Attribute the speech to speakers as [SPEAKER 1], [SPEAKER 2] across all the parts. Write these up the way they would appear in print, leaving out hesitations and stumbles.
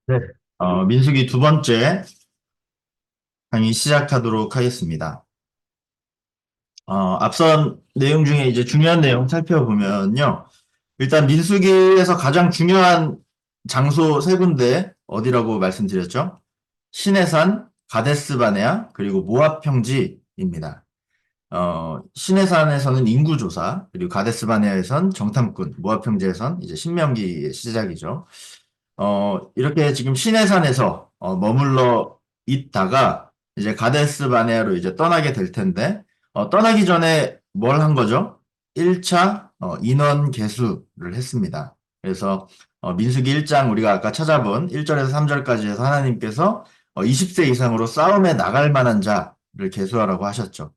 [SPEAKER 1] 네. 민수기 두 번째 강의 시작하도록 하겠습니다. 앞선 내용 중에 이제 중요한 내용 살펴보면요. 일단 민수기에서 가장 중요한 장소 세 군데 어디라고 말씀드렸죠? 시내산, 가데스바네아, 그리고 모압 평지입니다. 시내산에서는 인구조사, 그리고 가데스바네아에선 정탐꾼, 모압 평지에선 이제 신명기의 시작이죠. 이렇게 지금 시내산에서 머물러 있다가 이제 가데스 바네아로 이제 떠나게 될 텐데, 떠나기 전에 뭘 한 거죠? 1차 인원 계수를 했습니다. 그래서 민수기 1장 우리가 아까 찾아본 1절에서 3절까지 해서 하나님께서 20세 이상으로 싸움에 나갈 만한 자를 계수하라고 하셨죠.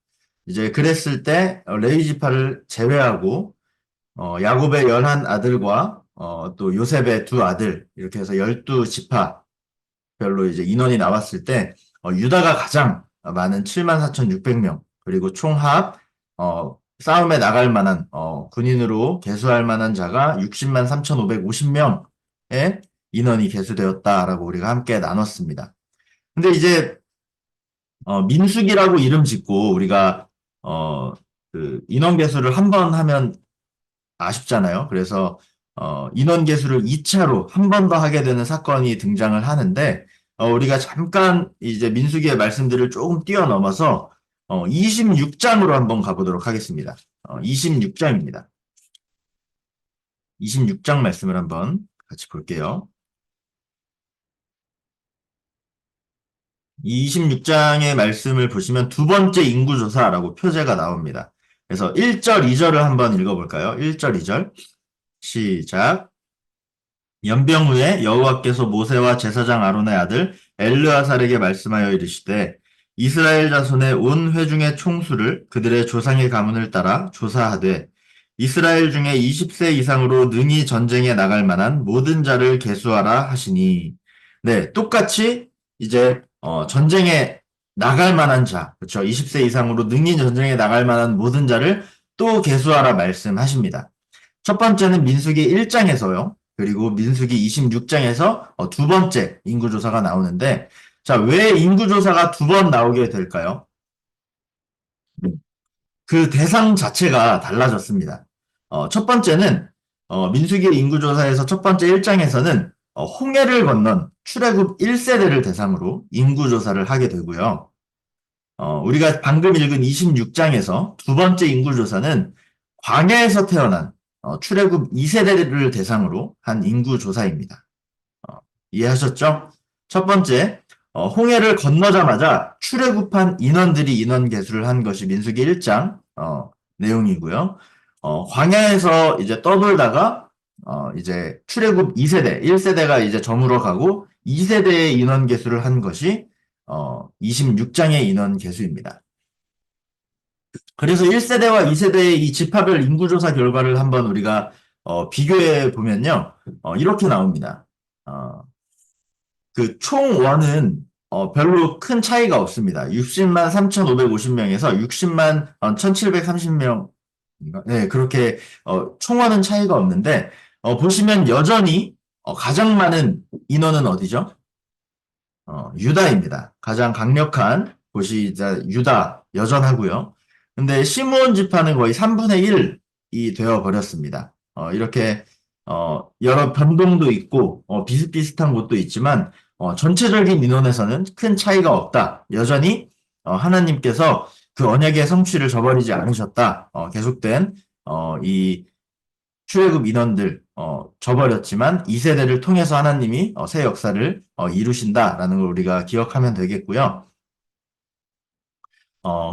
[SPEAKER 1] 이제 그랬을 때 레위 지파를 제외하고 야곱의 11 아들과 또 요셉의 두 아들 이렇게 해서 12지파별로 이제 인원이 나왔을 때 유다가 가장 많은 74,600명 그리고 총합 싸움에 나갈 만한 군인으로 계수할 만한 자가 60만 3,550명의 인원이 계수되었다라고 우리가 함께 나눴습니다. 근데 이제 민수기라고 이름 짓고 우리가 그 인원 계수를 한 번 하면 아쉽잖아요. 그래서 인원 계수를 2차로 한 번 더 하게 되는 사건이 등장을 하는데 우리가 잠깐 이제 민수기의 말씀들을 조금 뛰어넘어서 26장으로 한번 가보도록 하겠습니다. 26장입니다. 26장 말씀을 한번 같이 볼게요. 26장의 말씀을 보시면 두 번째 인구조사라고 표제가 나옵니다. 그래서 1절, 2절을 한번 읽어볼까요? 1절, 2절 시작. 연병 후에 여호와께서 모세와 제사장 아론의 아들 엘르아살에게 말씀하여 이르시되 이스라엘 자손의 온 회중의 총수를 그들의 조상의 가문을 따라 조사하되 이스라엘 중에 20세 이상으로 능히 전쟁에 나갈 만한 모든 자를 계수하라 하시니. 네, 똑같이 이제 전쟁에 나갈 만한 자, 그렇죠? 20세 이상으로 능히 전쟁에 나갈 만한 모든 자를 또 계수하라 말씀하십니다. 첫 번째는 민수기 1장에서요. 그리고 민수기 26장에서 두 번째 인구조사가 나오는데, 자, 왜 인구조사가 두 번 나오게 될까요? 그 대상 자체가 달라졌습니다. 첫 번째는 민수기 인구조사에서 첫 번째 1장에서는 홍해를 건넌 출애굽 1세대를 대상으로 인구조사를 하게 되고요. 우리가 방금 읽은 26장에서 두 번째 인구조사는 광야에서 태어난 출애굽 2세대를 대상으로 한 인구조사입니다. 어, 이해하셨죠? 첫 번째, 홍해를 건너자마자 출애굽한 인원들이 인원 계수를 한 것이 민수기 1장 내용이고요. 광야에서 이제 떠돌다가 이제 출애굽 2세대, 1세대가 이제 저물어 가고 2세대의 인원 계수를 한 것이 26장의 인원 계수입니다. 그래서 1세대와 2세대의 이 지파별 인구조사 결과를 한번 우리가 비교해 보면요. 이렇게 나옵니다. 그 총원은 별로 큰 차이가 없습니다. 60만 3,550명에서 60만 1,730명. 네, 그렇게 총원은 차이가 없는데 보시면 여전히 가장 많은 인원은 어디죠? 유다입니다. 가장 강력한 곳이 이제 유다 여전하고요. 근데 시므온 지파는 거의 3분의 1이 되어 버렸습니다. 이렇게 여러 변동도 있고 비슷비슷한 곳도 있지만 전체적인 인원에서는 큰 차이가 없다. 여전히 하나님께서 그 언약의 성취를 저버리지 않으셨다. 계속된 이 출애굽 인원들 저버렸지만 2세대를 통해서 하나님이 새 역사를 이루신다라는 걸 우리가 기억하면 되겠고요.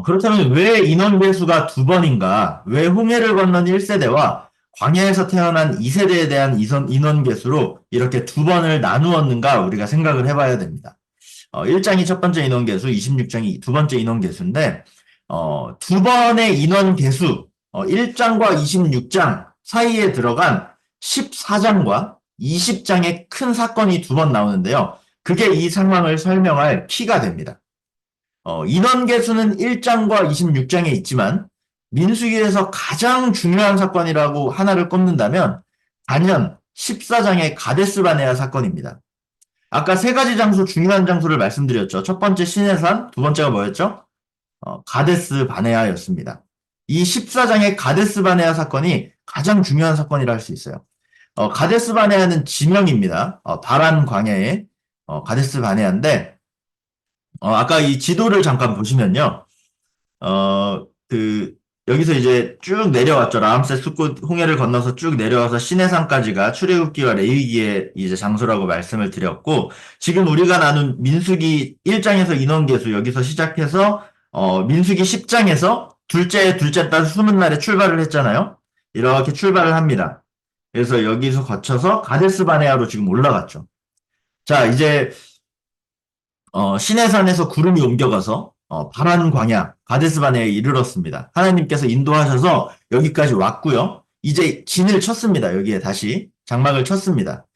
[SPEAKER 1] 그렇다면 왜 인원 배수가 두 번인가? 왜 홍해를 건넌 1세대와 광야에서 태어난 2세대에 대한 인원 개수로 이렇게 두 번을 나누었는가 우리가 생각을 해봐야 됩니다. 1장이 첫 번째 인원 개수, 26장이 두 번째 인원 개수인데 두 번의 인원 개수, 1장과 26장 사이에 들어간 14장과 20장의 큰 사건이 두 번 나오는데요. 그게 이 상황을 설명할 키가 됩니다. 인원 개수는 1장과 26장에 있지만 민수기에서 가장 중요한 사건이라고 하나를 꼽는다면 단연 14장의 가데스 바네아 사건입니다. 아까 세 가지 장소, 중요한 장소를 말씀드렸죠. 첫 번째 시내산, 두 번째가 뭐였죠? 가데스 바네아였습니다. 이 14장의 가데스 바네아 사건이 가장 중요한 사건이라 할 수 있어요. 가데스 바네아는 지명입니다. 바란 광야의 가데스 바네아인데, 아까 이 지도를 잠깐 보시면요. 그, 여기서 이제 쭉 내려왔죠. 라암세 숲꽃 홍해를 건너서 쭉 내려와서 시내산까지가 출애굽기와 레위기의 이제 장소라고 말씀을 드렸고, 지금 우리가 나눈 민수기 1장에서 인원계수 여기서 시작해서, 민수기 10장에서 둘째 달 숨은 날에 출발을 했잖아요. 이렇게 출발을 합니다. 그래서 여기서 거쳐서 가데스 바네아로 지금 올라갔죠. 자, 이제 시내산에서 구름이 옮겨가서 파란 광야 가데스 바네아에 이르렀습니다. 하나님께서 인도하셔서 여기까지 왔고요. 이제 진을 쳤습니다. 여기에 다시 장막을 쳤습니다.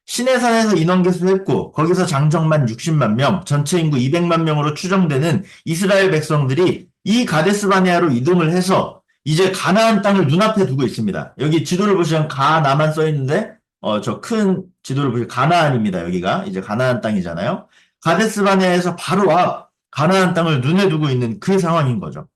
[SPEAKER 1] 시내산에서 인원 개수했고 거기서 장정만 60만 명, 전체 인구 200만 명으로 추정되는 이스라엘 백성들이 이 가데스 바네아로 이동을 해서 이제 가나안 땅을 눈앞에 두고 있습니다. 여기 지도를 보시면 가나만 써 있는데 저 큰 지도를 보시면 가나안입니다. 여기가 이제 가나안 땅이잖아요. 가데스 바네아에서 바로 앞 가나안 땅을 눈에 두고 있는 그 상황인 거죠.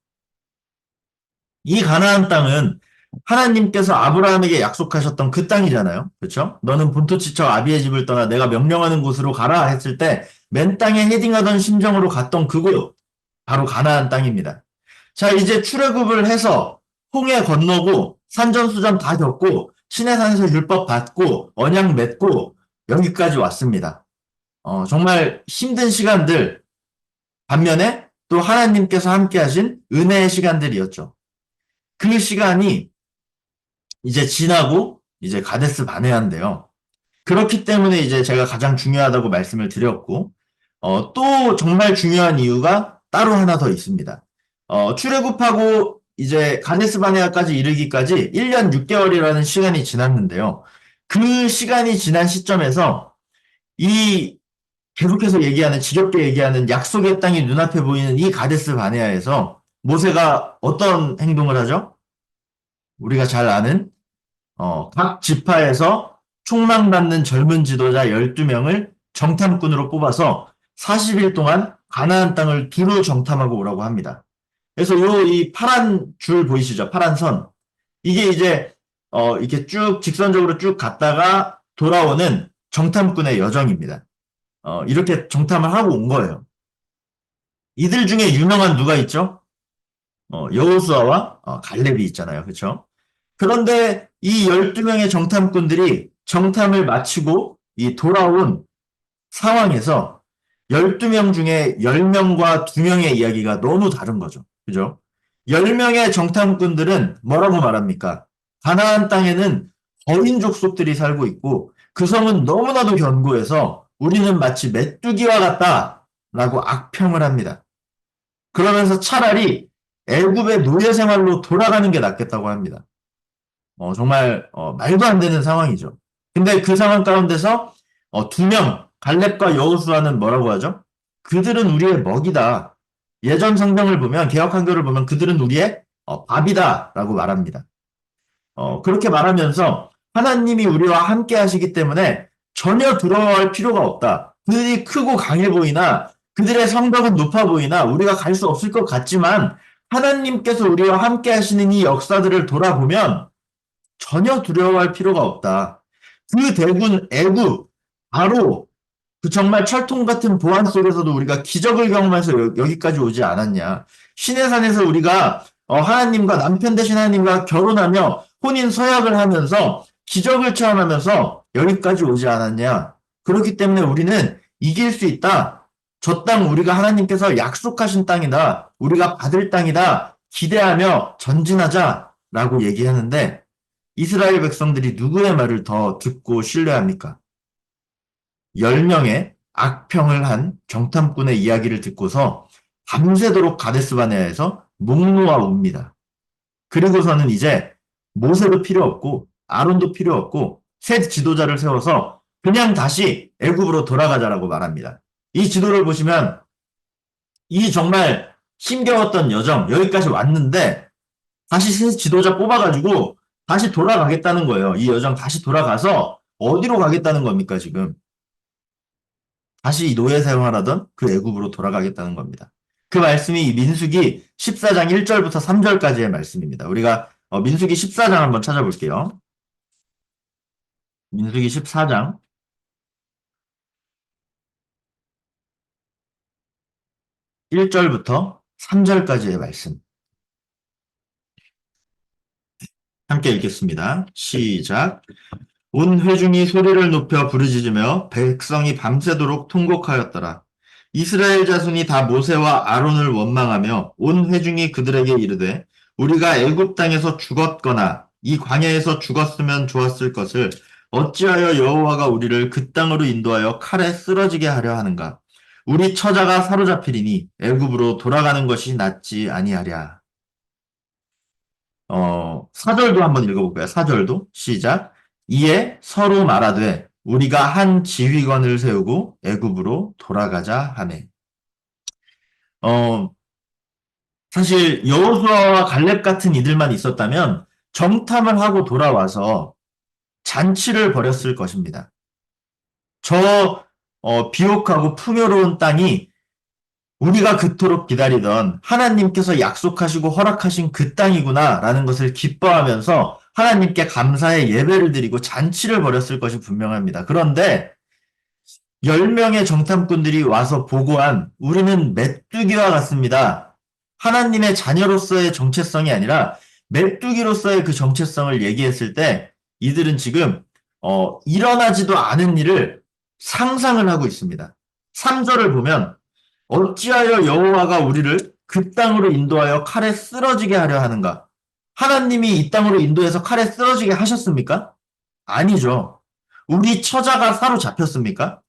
[SPEAKER 1] 이 가나안 땅은 하나님께서 아브라함에게 약속하셨던 그 땅이잖아요. 그렇죠? 너는 본토 지쳐 아비의 집을 떠나 내가 명령하는 곳으로 가라 했을 때 맨 땅에 헤딩하던 심정으로 갔던 그곳 바로 가나안 땅입니다. 자, 이제 출애굽을 해서 홍해 건너고 산전수전 다 겪고 시내산에서 율법 받고 언약 맺고 여기까지 왔습니다. 정말 힘든 시간들 반면에 또 하나님께서 함께 하신 은혜의 시간들이었죠. 그 시간이 이제 지나고 이제 가데스 바네아인데요. 그렇기 때문에 이제 제가 가장 중요하다고 말씀을 드렸고 또 정말 중요한 이유가 따로 하나 더 있습니다. 출애굽하고 이제 가데스 바네아까지 이르기까지 1년 6개월이라는 시간이 지났는데요. 그 시간이 지난 시점에서 이 계속해서 얘기하는 지겹게 얘기하는 약속의 땅이 눈앞에 보이는 이 가데스 바네아에서 모세가 어떤 행동을 하죠? 우리가 잘 아는 각 지파에서 총망받는 젊은 지도자 12명을 정탐꾼으로 뽑아서 40일 동안 가나안 땅을 두루 정탐하고 오라고 합니다. 그래서 이 파란 줄 보이시죠? 파란 선. 이게 이제 이렇게 쭉 직선적으로 쭉 갔다가 돌아오는 정탐꾼의 여정입니다. 이렇게 정탐을 하고 온 거예요. 이들 중에 유명한 누가 있죠? 여호수아와 갈렙이 있잖아요. 그렇죠? 그런데 이 12명의 정탐꾼들이 정탐을 마치고 이 돌아온 상황에서 12명 중에 10명과 2명의 이야기가 너무 다른 거죠. 그죠? 10명의 정탐꾼들은 뭐라고 말합니까? 가나안 땅에는 거인 족속들이 살고 있고 그 성은 너무나도 견고해서 우리는 마치 메뚜기와 같다라고 악평을 합니다. 그러면서 차라리 애굽의 노예 생활로 돌아가는 게 낫겠다고 합니다. 정말 말도 안 되는 상황이죠. 근데 그 상황 가운데서 2명 갈렙과 여호수아는 뭐라고 하죠? 그들은 우리의 먹이다. 예전 성경을 보면 개역 한글을 보면 그들은 우리의 밥이다라고 말합니다. 그렇게 말하면서 하나님이 우리와 함께 하시기 때문에 전혀 두려워할 필요가 없다. 그들이 크고 강해 보이나 그들의 성벽은 높아 보이나 우리가 갈 수 없을 것 같지만 하나님께서 우리와 함께 하시는 이 역사들을 돌아보면 전혀 두려워할 필요가 없다. 그 대군 애굽 바로 그 정말 철통 같은 보안 속에서도 우리가 기적을 경험해서 여기까지 오지 않았냐. 시내산에서 우리가 하나님과 남편 되신 하나님과 결혼하며 혼인 서약을 하면서 기적을 체험하면서 여기까지 오지 않았냐. 그렇기 때문에 우리는 이길 수 있다. 저 땅 우리가 하나님께서 약속하신 땅이다. 우리가 받을 땅이다. 기대하며 전진하자라고 얘기하는데 이스라엘 백성들이 누구의 말을 더 듣고 신뢰합니까? 10명의 악평을 한 정탐꾼의 이야기를 듣고서 밤새도록 가데스 바네아에서 목 놓아 웁니다. 그리고서는 이제 모세도 필요 없고 아론도 필요 없고 새 지도자를 세워서 그냥 다시 애굽으로 돌아가자라고 말합니다. 이 지도를 보시면 이 정말 힘겨웠던 여정 여기까지 왔는데 다시 새 지도자 뽑아가지고 다시 돌아가겠다는 거예요. 이 여정 다시 돌아가서 어디로 가겠다는 겁니까 지금? 다시 노예 생활하던 그 애굽으로 돌아가겠다는 겁니다. 그 말씀이 이 민수기 14장 1절부터 3절까지의 말씀입니다. 우리가 민수기 14장 한번 찾아볼게요. 민수기 14장 1절부터 3절까지의 말씀. 함께 읽겠습니다. 시작. 온 회중이 소리를 높여 부르짖으며 백성이 밤새도록 통곡하였더라. 이스라엘 자손이 다 모세와 아론을 원망하며 온 회중이 그들에게 이르되 우리가 애굽 땅에서 죽었거나 이 광야에서 죽었으면 좋았을 것을 어찌하여 여호와가 우리를 그 땅으로 인도하여 칼에 쓰러지게 하려 하는가? 우리 처자가 사로잡히리니 애굽으로 돌아가는 것이 낫지 아니하랴. 4절도 한번 읽어볼까요? 4절도 시작. 이에 서로 말하되 우리가 한 지휘관을 세우고 애굽으로 돌아가자 하매. 어, 사실 여호수아와 갈렙 같은 이들만 있었다면 정탐을 하고 돌아와서 잔치를 벌였을 것입니다. 저 비옥하고 풍요로운 땅이 우리가 그토록 기다리던 하나님께서 약속하시고 허락하신 그 땅이구나라는 것을 기뻐하면서 하나님께 감사의 예배를 드리고 잔치를 벌였을 것이 분명합니다. 그런데 10명의 정탐꾼들이 와서 보고한 우리는 메뚜기와 같습니다. 하나님의 자녀로서의 정체성이 아니라 메뚜기로서의 그 정체성을 얘기했을 때 이들은 지금 일어나지도 않은 일을 상상을 하고 있습니다. 3절을 보면 어찌하여 여호와가 우리를 그 땅으로 인도하여 칼에 쓰러지게 하려 하는가? 하나님이 이 땅으로 인도해서 칼에 쓰러지게 하셨습니까? 아니죠. 우리 처자가 사로잡혔습니까?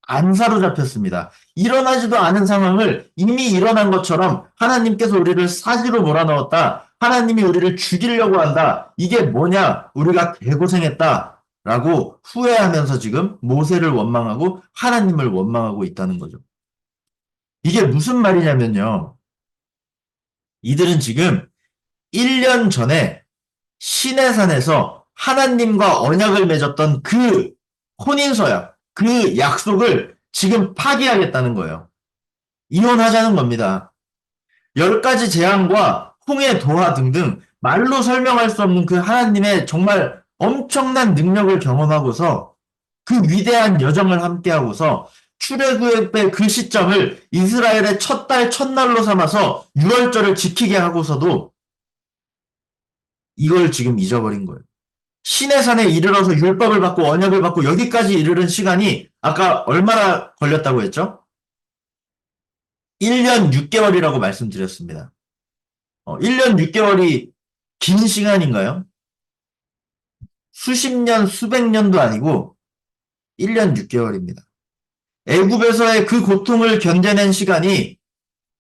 [SPEAKER 1] 안 사로잡혔습니다. 일어나지도 않은 상황을 이미 일어난 것처럼 하나님께서 우리를 사지로 몰아넣었다. 하나님이 우리를 죽이려고 한다. 이게 뭐냐? 우리가 개고생했다. 라고 후회하면서 지금 모세를 원망하고 하나님을 원망하고 있다는 거죠. 이게 무슨 말이냐면요. 이들은 지금 1년 전에 시내산에서 하나님과 언약을 맺었던 그 혼인서약, 그 약속을 지금 파기하겠다는 거예요. 이혼하자는 겁니다. 10가지 재앙과 홍해 도하 등등 말로 설명할 수 없는 그 하나님의 정말 엄청난 능력을 경험하고서 그 위대한 여정을 함께하고서 출애굽의 그 시점을 이스라엘의 첫 달 첫날로 삼아서 유월절을 지키게 하고서도 이걸 지금 잊어버린 거예요. 시내산에 이르러서 율법을 받고 언약을 받고 여기까지 이르는 시간이 아까 얼마나 걸렸다고 했죠? 1년 6개월이라고 말씀드렸습니다. 1년 6개월이 긴 시간인가요? 수십 년, 수백 년도 아니고 1년 6개월입니다. 애굽에서의 그 고통을 견뎌낸 시간이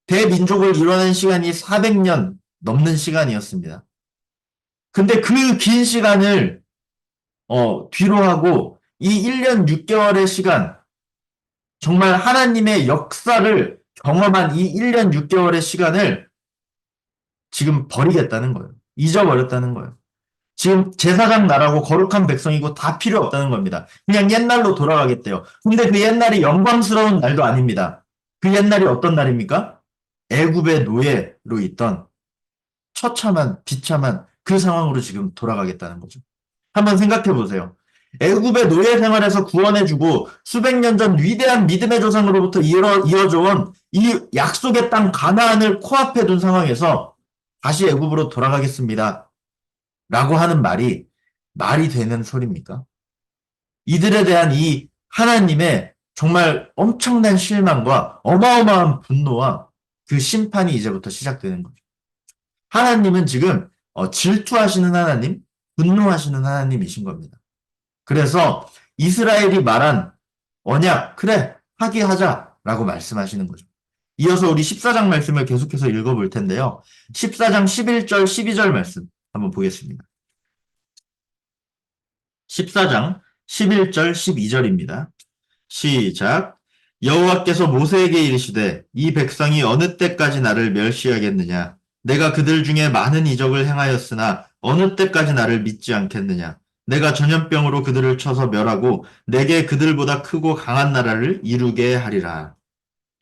[SPEAKER 1] 대민족을 이뤄낸 시간이 400년 넘는 시간이었습니다. 근데 그 긴 시간을 뒤로 하고 이 1년 6개월의 시간, 정말 하나님의 역사를 경험한 이 1년 6개월의 시간을 지금 버리겠다는 거예요. 잊어버렸다는 거예요. 지금 제사장 나라고 거룩한 백성이고 다 필요 없다는 겁니다. 그냥 옛날로 돌아가겠대요. 근데 그 옛날이 영광스러운 날도 아닙니다. 그 옛날이 어떤 날입니까? 애굽의 노예로 있던 처참한 비참한 그 상황으로 지금 돌아가겠다는 거죠. 한번 생각해 보세요. 애굽의 노예 생활에서 구원해주고 수백 년 전 위대한 믿음의 조상으로부터 이어져 온 이 약속의 땅 가나안을 코앞에 둔 상황에서 다시 애굽으로 돌아가겠습니다. 라고 하는 말이 되는 소리입니까? 이들에 대한 이 하나님의 정말 엄청난 실망과 어마어마한 분노와 그 심판이 이제부터 시작되는 거죠. 하나님은 지금 질투하시는 하나님, 분노하시는 하나님이신 겁니다. 그래서 이스라엘이 말한 언약, 그래, 하기하자라고 말씀하시는 거죠. 이어서 우리 14장 말씀을 계속해서 읽어볼 텐데요. 14장 11절, 12절 말씀 한번 보겠습니다. 14장 11절, 12절입니다. 시작. 여호와께서 모세에게 이르시되 이 백성이 어느 때까지 나를 멸시하겠느냐? 내가 그들 중에 많은 이적을 행하였으나 어느 때까지 나를 믿지 않겠느냐? 내가 전염병으로 그들을 쳐서 멸하고 내게 그들보다 크고 강한 나라를 이루게 하리라.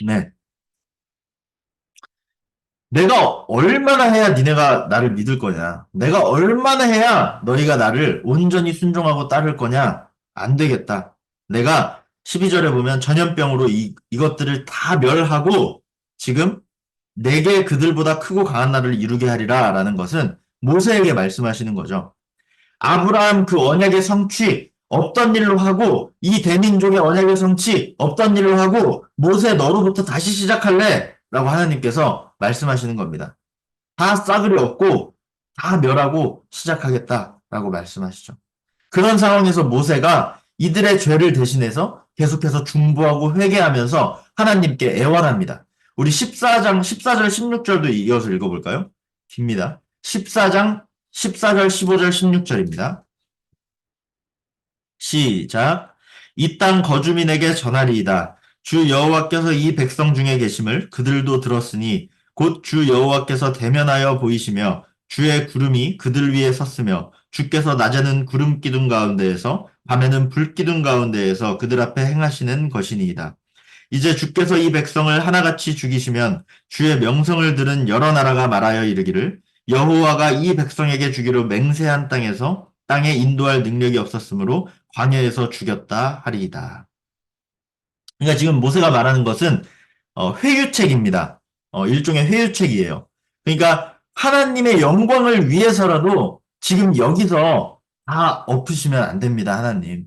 [SPEAKER 1] 네. 내가 얼마나 해야 니네가 나를 믿을 거냐? 내가 얼마나 해야 너희가 나를 온전히 순종하고 따를 거냐? 안 되겠다. 내가 12절에 보면 전염병으로 이것들을 다 멸하고 지금 내게 그들보다 크고 강한 나라를 이루게 하리라 라는 것은 모세에게 말씀하시는 거죠. 아브라함 그 언약의 성취 없던 일로 하고 이 대민족의 언약의 성취 없던 일로 하고 모세 너로부터 다시 시작할래? 라고 하나님께서 말씀하시는 겁니다. 다 싸그리 없고 다 멸하고 시작하겠다라고 말씀하시죠. 그런 상황에서 모세가 이들의 죄를 대신해서 계속해서 중보하고 회개하면서 하나님께 애원합니다. 우리 14장 14절 16절도 이어서 읽어볼까요? 깁니다. 14장 14절 15절 16절입니다. 시작. 이 땅 거주민에게 전하리이다. 주 여호와께서 이 백성 중에 계심을 그들도 들었으니 곧 주 여호와께서 대면하여 보이시며 주의 구름이 그들 위에 섰으며 주께서 낮에는 구름 기둥 가운데에서 밤에는 불 기둥 가운데에서 그들 앞에 행하시는 것이니이다. 이제 주께서 이 백성을 하나같이 죽이시면 주의 명성을 들은 여러 나라가 말하여 이르기를 여호와가 이 백성에게 주기로 맹세한 땅에서 땅에 인도할 능력이 없었으므로 광야에서 죽였다 하리이다. 그러니까 지금 모세가 말하는 것은 회유책입니다. 일종의 회유책이에요. 그러니까 하나님의 영광을 위해서라도 지금 여기서 다 엎으시면 안 됩니다, 하나님.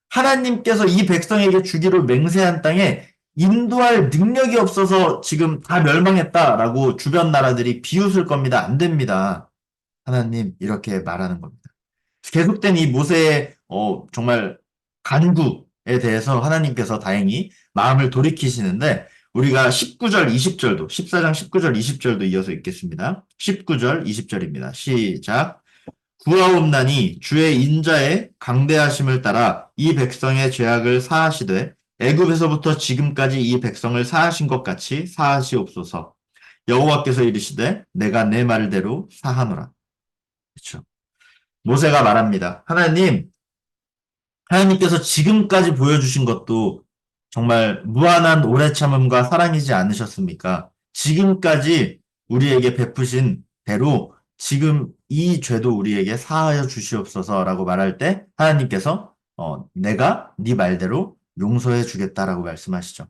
[SPEAKER 1] 하나님께서 이 백성에게 주기로 맹세한 땅에 인도할 능력이 없어서 지금 다 멸망했다라고 주변 나라들이 비웃을 겁니다. 안 됩니다. 하나님 이렇게 말하는 겁니다. 계속된 이 모세의 정말 간구에 대해서 하나님께서 다행히 마음을 돌이키시는데 우리가 19절, 20절도 14장 19절, 20절도 이어서 읽겠습니다. 19절, 20절입니다. 시작. 구하옵나니 주의 인자의 강대하심을 따라 이 백성의 죄악을 사하시되 애굽에서부터 지금까지 이 백성을 사하신 것 같이 사하시옵소서. 여호와께서 이르시되 내가 내 말대로 사하노라. 그렇죠. 모세가 말합니다. 하나님께서 지금까지 보여주신 것도 정말 무한한 오래 참음과 사랑이지 않으셨습니까? 지금까지 우리에게 베푸신 대로 지금 이 죄도 우리에게 사하여 주시옵소서라고 말할 때 하나님께서 내가 네 말대로 용서해 주겠다라고 말씀하시죠.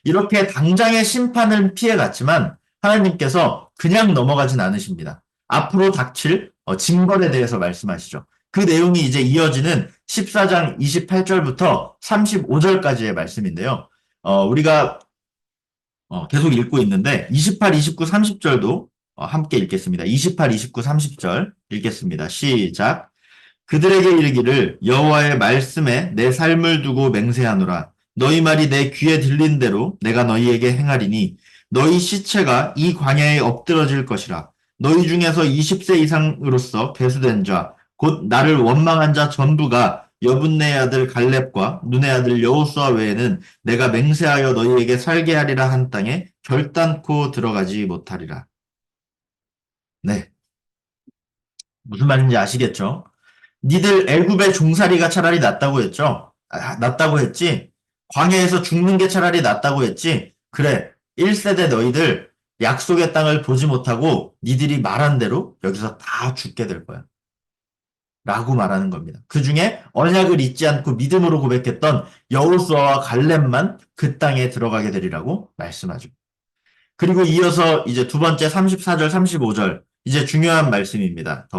[SPEAKER 1] 이렇게 당장의 심판을 피해갔지만 하나님께서 그냥 넘어가진 않으십니다. 앞으로 닥칠 징벌에 대해서 말씀하시죠. 그 내용이 이제 이어지는 14장 28절부터 35절까지의 말씀인데요. 우리가 계속 읽고 있는데 28, 29, 30절도 함께 읽겠습니다. 28, 29, 30절 읽겠습니다. 시작. 그들에게 이르기를 여호와의 말씀에 내 삶을 두고 맹세하노라. 너희 말이 내 귀에 들린 대로 내가 너희에게 행하리니 너희 시체가 이 광야에 엎드러질 것이라. 너희 중에서 20세 이상으로서 계수된 자, 곧 나를 원망한 자 전부가 여분네 아들 갈렙과 눈의 아들 여호수아 외에는 내가 맹세하여 너희에게 살게 하리라 한 땅에 결단코 들어가지 못하리라. 네, 무슨 말인지 아시겠죠? 니들 애굽의 종살이가 차라리 낫다고 했죠? 낫다고 했지? 광야에서 죽는 게 차라리 낫다고 했지? 그래, 1세대 너희들 약속의 땅을 보지 못하고 니들이 말한 대로 여기서 다 죽게 될 거야. 라고 말하는 겁니다. 그 중에 언약을 잊지 않고 믿음으로 고백했던 여호수아와 갈렙만 그 땅에 들어가게 되리라고 말씀하죠. 그리고 이어서 이제 두 번째 34절, 35절 이제 중요한 말씀입니다.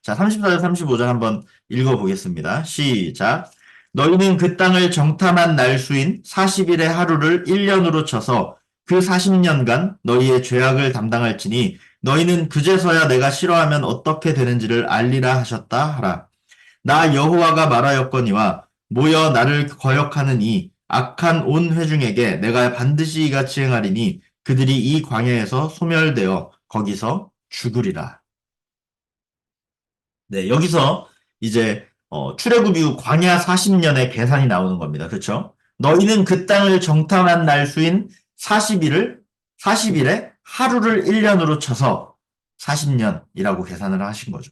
[SPEAKER 1] 자, 34절, 35절 한번 읽어보겠습니다. 시작. 너희는 그 땅을 정탐한 날 수인 40일의 하루를 1년으로 쳐서 그 40년간 너희의 죄악을 담당할지니 너희는 그제서야 내가 싫어하면 어떻게 되는지를 알리라 하셨다 하라. 나 여호와가 말하였거니와 모여 나를 거역하는 이 악한 온 회중에게 내가 반드시 이같이 행하리니 그들이 이 광야에서 소멸되어 거기서 죽으리라. 네, 여기서 이제 출애굽 이후 광야 40년의 계산이 나오는 겁니다. 그렇죠? 너희는 그 땅을 정탐한 날 수인 40일에 하루를 1년으로 쳐서 40년이라고 계산을 하신 거죠.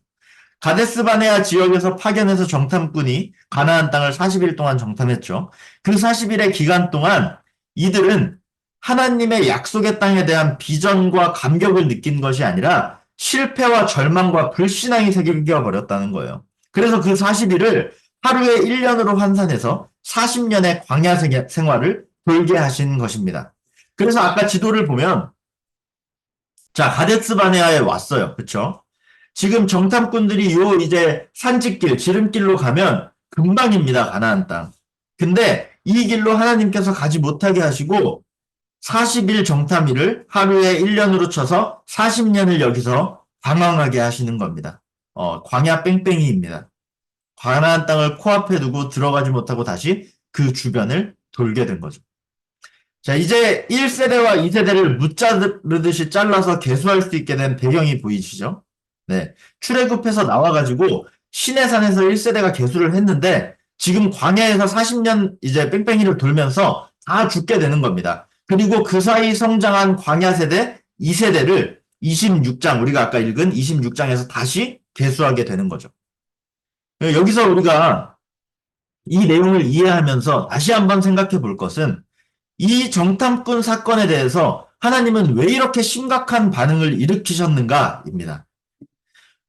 [SPEAKER 1] 가데스 바네아 지역에서 파견해서 정탐꾼이 가나안 땅을 40일 동안 정탐했죠. 그 40일의 기간 동안 이들은 하나님의 약속의 땅에 대한 비전과 감격을 느낀 것이 아니라 실패와 절망과 불신앙이 새겨져 버렸다는 거예요. 그래서 그 40일을 하루에 1년으로 환산해서 40년의 광야 생활을 돌게 하신 것입니다. 그래서 아까 지도를 보면 자, 가데스 바네아에 왔어요. 그쵸? 지금 정탐꾼들이 요 이제 산지길, 지름길로 가면 금방입니다. 가나안 땅. 근데 이 길로 하나님께서 가지 못하게 하시고 40일 정탐일을 하루에 1년으로 쳐서 40년을 여기서 방황하게 하시는 겁니다. 광야 뺑뺑이입니다. 가나안 땅을 코앞에 두고 들어가지 못하고 다시 그 주변을 돌게 된 거죠. 자, 이제 1세대와 2세대를 무자르듯이 잘라서 계수할 수 있게 된 배경이 보이시죠? 네. 출애굽해서 나와가지고 시내산에서 1세대가 계수를 했는데 지금 광야에서 40년 이제 뺑뺑이를 돌면서 다 죽게 되는 겁니다. 그리고 그 사이 성장한 광야 세대 2세대를 26장, 우리가 아까 읽은 26장에서 다시 계수하게 되는 거죠. 여기서 우리가 이 내용을 이해하면서 다시 한번 생각해 볼 것은 이 정탐꾼 사건에 대해서 하나님은 왜 이렇게 심각한 반응을 일으키셨는가입니다.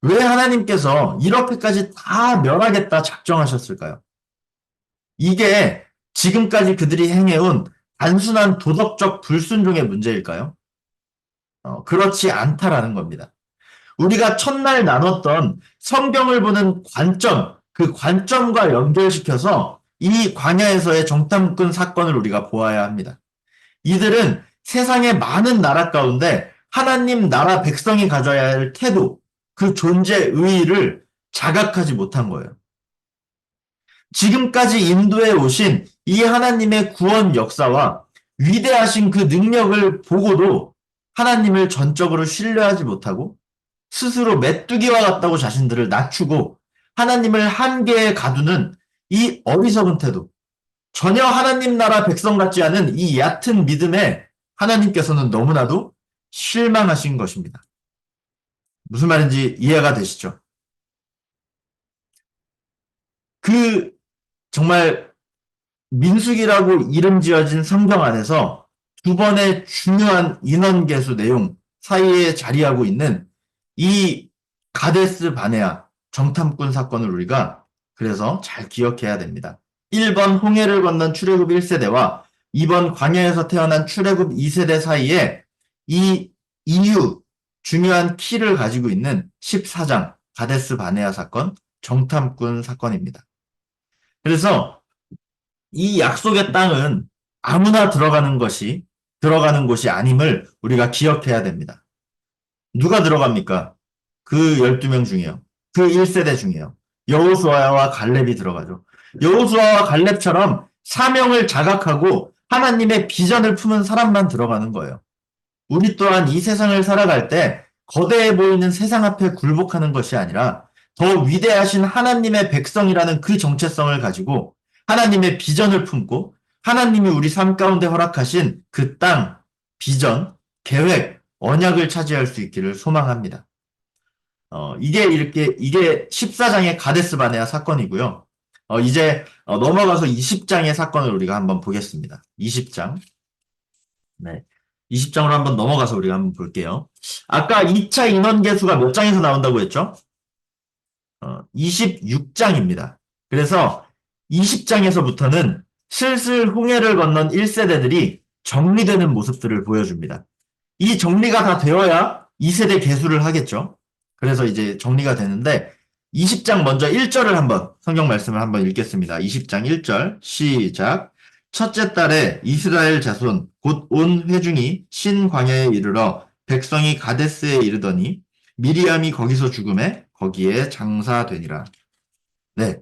[SPEAKER 1] 왜 하나님께서 이렇게까지 다 멸하겠다 작정하셨을까요? 이게 지금까지 그들이 행해온 단순한 도덕적 불순종의 문제일까요? 그렇지 않다라는 겁니다. 우리가 첫날 나눴던 성경을 보는 관점, 그 관점과 연결시켜서 이 광야에서의 정탐꾼 사건을 우리가 보아야 합니다. 이들은 세상의 많은 나라 가운데 하나님 나라 백성이 가져야 할 태도, 그 존재 의의를 자각하지 못한 거예요. 지금까지 인도에 오신 이 하나님의 구원 역사와 위대하신 그 능력을 보고도 하나님을 전적으로 신뢰하지 못하고 스스로 메뚜기와 같다고 자신들을 낮추고 하나님을 한계에 가두는 이 어리석은 태도, 전혀 하나님 나라 백성 같지 않은 이 얕은 믿음에 하나님께서는 너무나도 실망하신 것입니다. 무슨 말인지 이해가 되시죠? 그 정말 민수기라고 이름 지어진 성경 안에서 두 번의 중요한 인원계수 내용 사이에 자리하고 있는 이 가데스 바네아 정탐꾼 사건을 우리가 그래서 잘 기억해야 됩니다. 1번 홍해를 건넌 출애굽 1세대와 2번 광야에서 태어난 출애굽 2세대 사이에 이 이유, 중요한 키를 가지고 있는 14장 가데스 바네아 사건, 정탐꾼 사건입니다. 그래서 이 약속의 땅은 아무나 들어가는 곳이 아님을 우리가 기억해야 됩니다. 누가 들어갑니까? 그 12명 중에요. 그 1세대 중에요. 여호수아와 갈렙이 들어가죠. 여호수아와 갈렙처럼 사명을 자각하고 하나님의 비전을 품은 사람만 들어가는 거예요. 우리 또한 이 세상을 살아갈 때 거대해 보이는 세상 앞에 굴복하는 것이 아니라 더 위대하신 하나님의 백성이라는 그 정체성을 가지고 하나님의 비전을 품고 하나님이 우리 삶 가운데 허락하신 그 땅, 비전, 계획, 언약을 차지할 수 있기를 소망합니다. 이게 14장의 가데스 바네아 사건이고요. 이제 넘어가서 20장의 사건을 우리가 한번 보겠습니다. 20장. 네. 20장으로 한번 넘어가서 우리가 한번 볼게요. 아까 2차 인원 계수가 몇 장에서 나온다고 했죠? 26장입니다. 그래서 20장에서부터는 슬슬 홍해를 건넌 1세대들이 정리되는 모습들을 보여줍니다. 이 정리가 다 되어야 2세대 계수를 하겠죠. 그래서 이제 정리가 되는데 20장 먼저 1절을 한번 성경 말씀을 한번 읽겠습니다. 20장 1절 시작. 첫째 달에 이스라엘 자손 곧 온 회중이 신광야에 이르러 백성이 가데스에 이르더니 미리암이 거기서 죽음에 거기에 장사되니라. 네.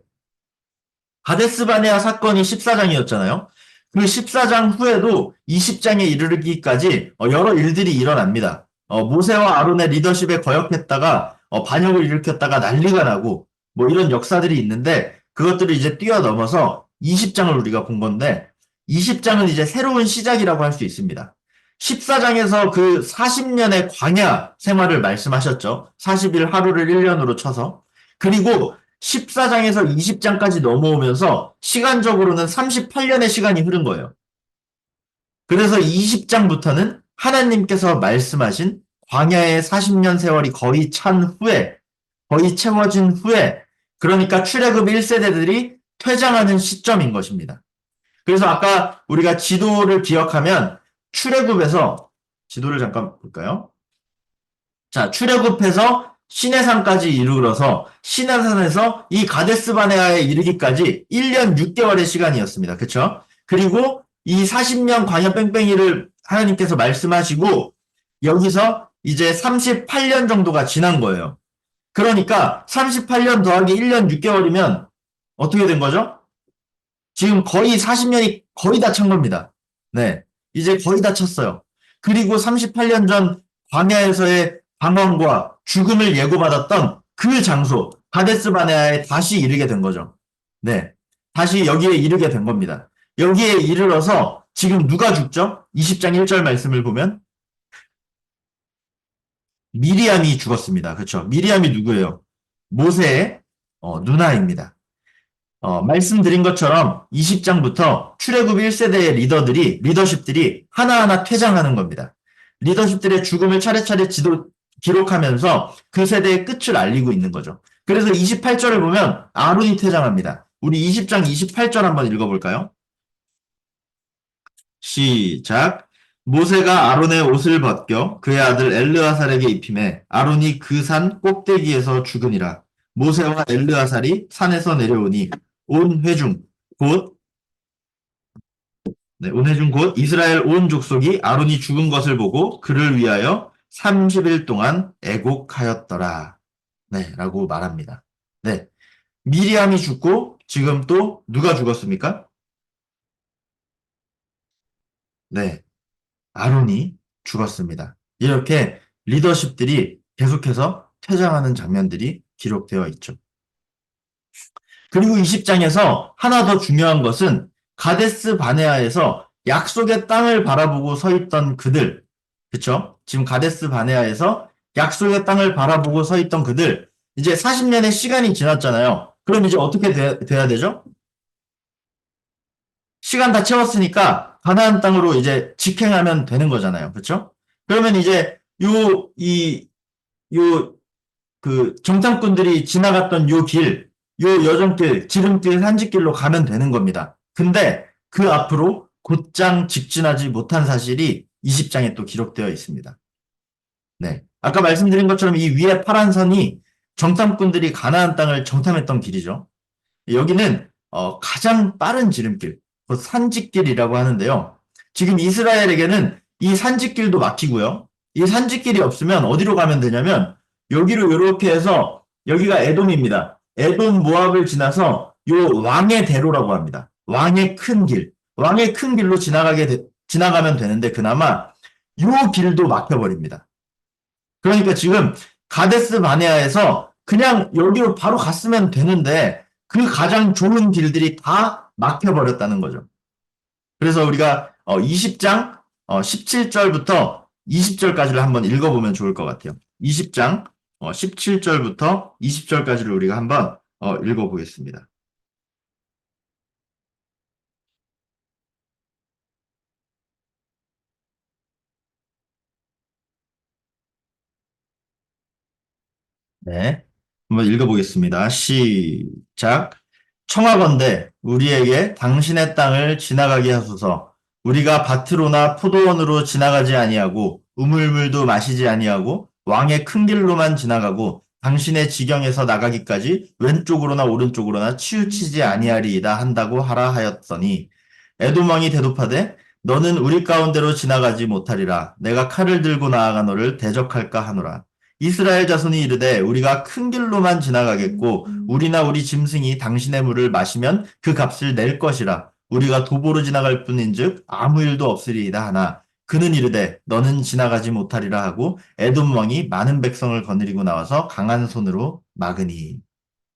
[SPEAKER 1] 가데스 바네아 사건이 14장이었잖아요. 그 14장 후에도 20장에 이르기까지 여러 일들이 일어납니다. 모세와 아론의 리더십에 거역했다가 반역을 일으켰다가 난리가 나고 뭐 이런 역사들이 있는데 그것들을 이제 뛰어넘어서 20장을 우리가 본 건데 20장은 이제 새로운 시작이라고 할 수 있습니다. 14장에서 그 40년의 광야 생활을 말씀하셨죠. 40일 하루를 1년으로 쳐서 그리고 14장에서 20장까지 넘어오면서 시간적으로는 38년의 시간이 흐른 거예요. 그래서 20장부터는 하나님께서 말씀하신 광야의 40년 세월이 거의 찬 후에, 거의 채워진 후에, 그러니까 출애굽 1세대들이 퇴장하는 시점인 것입니다. 그래서 아까 우리가 지도를 기억하면 출애굽에서 지도를 잠깐 볼까요? 자, 출애굽해서 시내산까지 이르러서 시내산에서 이 가데스 바네아에 이르기까지 1년 6개월의 시간이었습니다. 그렇죠? 그리고 이 40년 광야 뺑뺑이를 하나님께서 말씀하시고 여기서 이제 38년 정도가 지난 거예요. 그러니까 38년 더하기 1년 6개월이면 어떻게 된 거죠? 지금 거의 40년이 거의 다 찬 겁니다. 네. 이제 거의 다 찼어요. 그리고 38년 전 광야에서의 방황과 죽음을 예고받았던 그 장소, 가데스 바네아에 다시 이르게 된 거죠. 네. 다시 여기에 이르게 된 겁니다. 여기에 이르러서 지금 누가 죽죠? 20장 1절 말씀을 보면 미리암이 죽었습니다. 그렇죠? 미리암이 누구예요? 모세의 누나입니다. 말씀드린 것처럼 20장부터 출애굽 1세대의 리더십들이 하나하나 퇴장하는 겁니다. 리더십들의 죽음을 차례차례 기록하면서 그 세대의 끝을 알리고 있는 거죠. 그래서 28절을 보면 아론이 퇴장합니다. 우리 20장 28절 한번 읽어볼까요? 시작. 모세가 아론의 옷을 벗겨 그의 아들 엘르아살에게 입히매 아론이 그 산 꼭대기에서 죽으니라. 모세와 엘르아살이 산에서 내려오니 온 회중 곧 온 회중 곧 이스라엘 온 족속이 아론이 죽은 것을 보고 그를 위하여 30일 동안 애곡하였더라. 네, 라고 말합니다. 네. 미리암이 죽고 지금 또 누가 죽었습니까? 네. 아론이 죽었습니다. 이렇게 리더십들이 계속해서 퇴장하는 장면들이 기록되어 있죠. 그리고 20장에서 하나 더 중요한 것은 가데스 바네아에서 약속의 땅을 바라보고 서 있던 그들, 그쵸? 지금 가데스 바네아에서 약속의 땅을 바라보고 서 있던 그들, 이제 40년의 시간이 지났잖아요. 그럼 이제 어떻게 돼야 되죠? 시간 다 채웠으니까 가나안 땅으로 이제 직행하면 되는 거잖아요. 그렇죠? 그러면 이제 요 그 정탐꾼들이 지나갔던 요 길, 요 여정길, 지름길, 산지길로 가면 되는 겁니다. 근데 그 앞으로 곧장 직진하지 못한 사실이 20장에 또 기록되어 있습니다. 네. 아까 말씀드린 것처럼 이 위에 파란 선이 정탐꾼들이 가나안 땅을 정탐했던 길이죠. 여기는 가장 빠른 지름길, 산지길이라고 하는데요. 지금 이스라엘에게는 이 산지길도 막히고요. 이 산지길이 없으면 어디로 가면 되냐면 여기로 이렇게 해서 여기가 에돔입니다. 에돔 모압을 지나서 요 왕의 대로라고 합니다. 왕의 큰 길. 왕의 큰 길로 지나가면 되는데 그나마 요 길도 막혀버립니다. 그러니까 지금 가데스 바네아에서 그냥 여기로 바로 갔으면 되는데 그 가장 좋은 길들이 다 막혀버렸다는 거죠. 그래서 우리가 20장 17절부터 20절까지를 한번 읽어보면 좋을 것 같아요. 20장 17절부터 20절까지를 우리가 한번 읽어보겠습니다. 네, 한번 읽어보겠습니다. 시작. 청하건대 우리에게 당신의 땅을 지나가게 하소서. 우리가 밭으로나 포도원으로 지나가지 아니하고 우물물도 마시지 아니하고 왕의 큰 길로만 지나가고 당신의 지경에서 나가기까지 왼쪽으로나 오른쪽으로나 치우치지 아니하리이다 한다고 하라 하였더니 에돔 왕이 대답하되 너는 우리 가운데로 지나가지 못하리라. 내가 칼을 들고 나아가 너를 대적할까 하노라. 이스라엘 자손이 이르되 우리가 큰 길로만 지나가겠고 우리나 우리 짐승이 당신의 물을 마시면 그 값을 낼 것이라. 우리가 도보로 지나갈 뿐인즉 아무 일도 없으리이다 하나 그는 이르되 너는 지나가지 못하리라 하고 에돔 왕이 많은 백성을 거느리고 나와서 강한 손으로 막으니.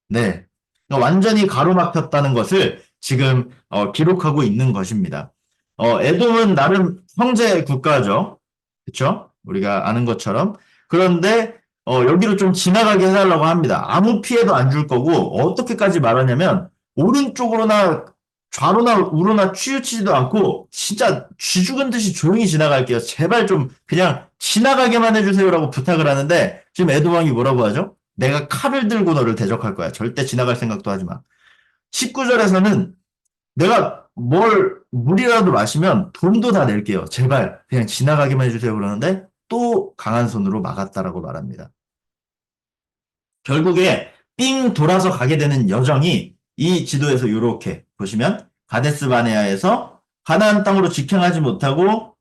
[SPEAKER 1] 네, 그러니까 완전히 가로막혔다는 것을 지금 기록하고 있는 것입니다. 에돔은 나름 형제 국가죠. 그렇죠? 우리가 아는 것처럼. 그런데 여기로 좀 지나가게 해달라고 합니다. 아무 피해도 안 줄 거고, 어떻게까지 말하냐면, 오른쪽으로나 좌로나 우로나 치우치지도 않고, 진짜 쥐 죽은 듯이 조용히 지나갈게요. 제발 좀 그냥 지나가게만 해주세요라고 부탁을 하는데, 지금 에도왕이 뭐라고 하죠? 내가 칼을 들고 너를 대적할 거야. 절대 지나갈 생각도 하지 마. 19절에서는 내가 물이라도 마시면 돈도 다 낼게요. 제발 그냥 지나가기만 해주세요. 그러는데 또 강한 손으로 막았다라고 말합니다. 결국에 삥 돌아서 가게 되는 여정이 이 지도에서 이렇게 보시면 가데스 바네아에서 가나안 땅으로 직행하지 못하고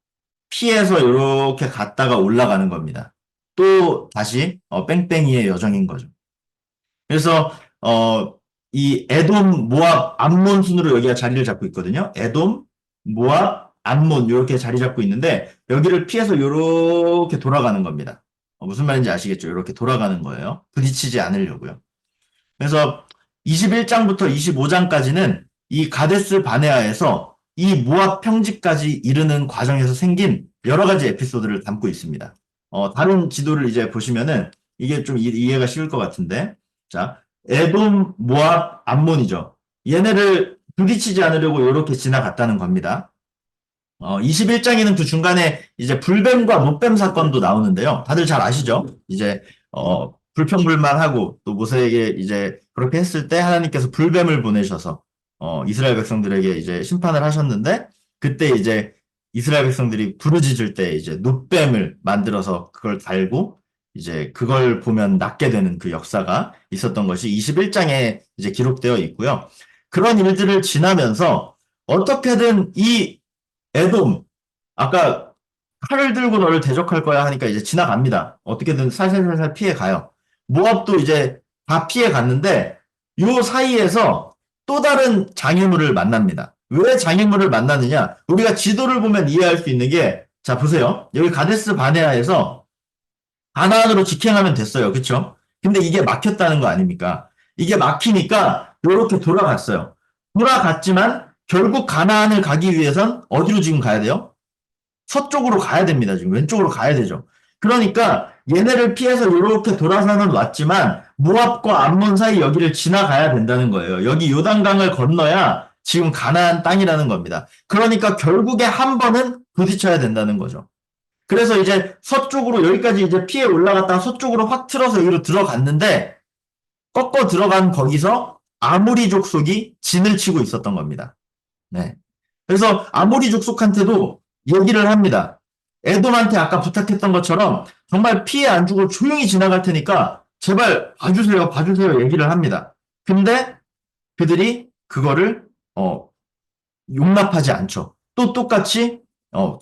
[SPEAKER 1] 피해서 이렇게 갔다가 올라가는 겁니다. 또 다시 뺑뺑이의 여정인 거죠. 그래서 이 에돔, 모압, 암몬 순으로 여기가 자리를 잡고 있거든요. 에돔, 모압, 암몬 이렇게 자리 잡고 있는데 여기를 피해서 이렇게 돌아가는 겁니다. 무슨 말인지 아시겠죠? 이렇게 돌아가는 거예요. 부딪히지 않으려고요. 그래서 21장부터 25장까지는 이 가데스 바네아에서 이 모압 평지까지 이르는 과정에서 생긴 여러 가지 에피소드를 담고 있습니다. 다른 지도를 이제 보시면은 이게 좀 이해가 쉬울 것 같은데, 자, 에돔, 모압, 암몬이죠. 얘네를 부딪히지 않으려고 이렇게 지나갔다는 겁니다. 21장에는 그 중간에 이제 불뱀과 못뱀 사건도 나오는데요. 다들 잘 아시죠? 이제, 불평불만하고 또 모세에게 이제 그렇게 했을 때 하나님께서 불뱀을 보내셔서, 이스라엘 백성들에게 이제 심판을 하셨는데, 그때 이제 이스라엘 백성들이 부르짖을 때 이제 놋뱀을 만들어서 그걸 달고, 이제 그걸 보면 낫게 되는 그 역사가 있었던 것이 21장에 이제 기록되어 있고요. 그런 일들을 지나면서 어떻게든 이 에돔, 아까 칼을 들고 너를 대적할 거야 하니까 이제 지나갑니다. 어떻게든 살살살살 피해 가요. 모압도 이제 다 피해 갔는데 요 사이에서 또 다른 장애물을 만납니다. 왜 장애물을 만나느냐? 우리가 지도를 보면 이해할 수 있는 게, 자, 보세요. 여기 가데스 바네아에서 가나안으로 직행하면 됐어요. 그쵸? 근데 이게 막혔다는 거 아닙니까? 이게 막히니까 요렇게 돌아갔어요. 돌아갔지만 결국 가나안을 가기 위해선 어디로 지금 가야 돼요? 서쪽으로 가야 됩니다. 지금 왼쪽으로 가야 되죠. 그러니까 얘네를 피해서 이렇게 돌아서는 왔지만 모압과 암몬 사이 여기를 지나가야 된다는 거예요. 여기 요단강을 건너야 지금 가나안 땅이라는 겁니다. 그러니까 결국에 한 번은 부딪혀야 된다는 거죠. 그래서 이제 서쪽으로 여기까지 이제 피해 올라갔다가 서쪽으로 확 틀어서 여기로 들어갔는데 꺾어 들어간 거기서 아모리 족속이 진을 치고 있었던 겁니다. 네. 그래서 아모리 족속한테도 얘기를 합니다. 에돔한테 아까 부탁했던 것처럼 정말 피해 안 주고 조용히 지나갈 테니까 제발 봐주세요, 봐주세요 얘기를 합니다. 근데 그들이 그거를 용납하지 않죠. 또 똑같이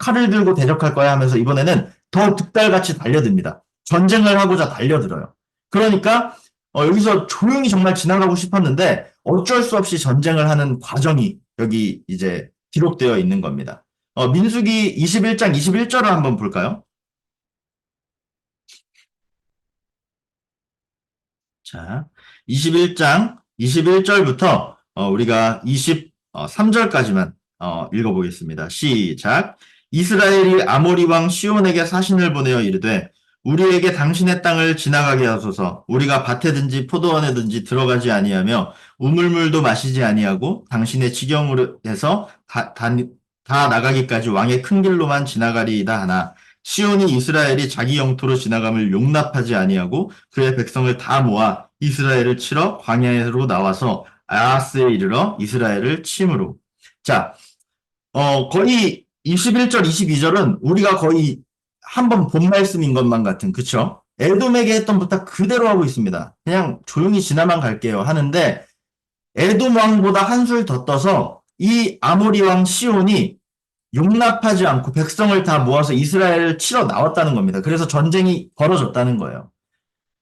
[SPEAKER 1] 칼을 들고 대적할 거야 하면서 이번에는 더 득달같이 달려듭니다. 전쟁을 하고자 달려들어요. 그러니까 여기서 조용히 정말 지나가고 싶었는데 어쩔 수 없이 전쟁을 하는 과정이 여기 이제 기록되어 있는 겁니다. 민수기 21장 21절을 한번 볼까요? 자, 21장 21절부터 우리가 23절까지만 읽어보겠습니다. 시작. 이스라엘이 아모리 왕 시온에게 사신을 보내어 이르되 우리에게 당신의 땅을 지나가게 하소서. 우리가 밭에든지 포도원에든지 들어가지 아니하며 우물물도 마시지 아니하고 당신의 지경으로 해서 다 나가기까지 왕의 큰 길로만 지나가리이다 하나 시온이 이스라엘이 자기 영토로 지나감을 용납하지 아니하고 그의 백성을 다 모아 이스라엘을 치러 광야로 나와서 아하스에 이르러 이스라엘을 침으로. 자, 거의 21절, 22절은 우리가 거의 한번 본 말씀인 것만 같은, 그쵸? 에돔에게 했던 부탁 그대로 하고 있습니다. 그냥 조용히 지나만 갈게요 하는데 에돔 왕보다 한술 더 떠서 이 아모리 왕 시온이 용납하지 않고 백성을 다 모아서 이스라엘을 치러 나왔다는 겁니다. 그래서 전쟁이 벌어졌다는 거예요.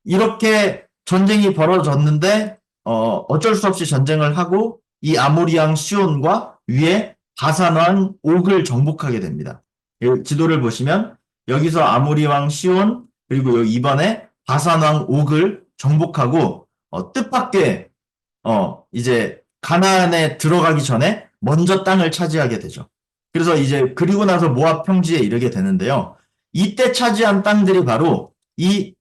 [SPEAKER 1] 이렇게 전쟁이 벌어졌는데 어쩔 수 없이 전쟁을 하고 이 아모리 왕 시온과 위에 바산 왕 옥을 정복하게 됩니다. 지도를 보시면 여기서 아모리 왕 시온 그리고 이번에 바산 왕 옥을 정복하고 뜻밖의 이제 가나안에 들어가기 전에 먼저 땅을 차지하게 되죠. 그래서 이제 그리고 나서 모압 평지에 이르게 되는데요. 이때 차지한 땅들이 바로 이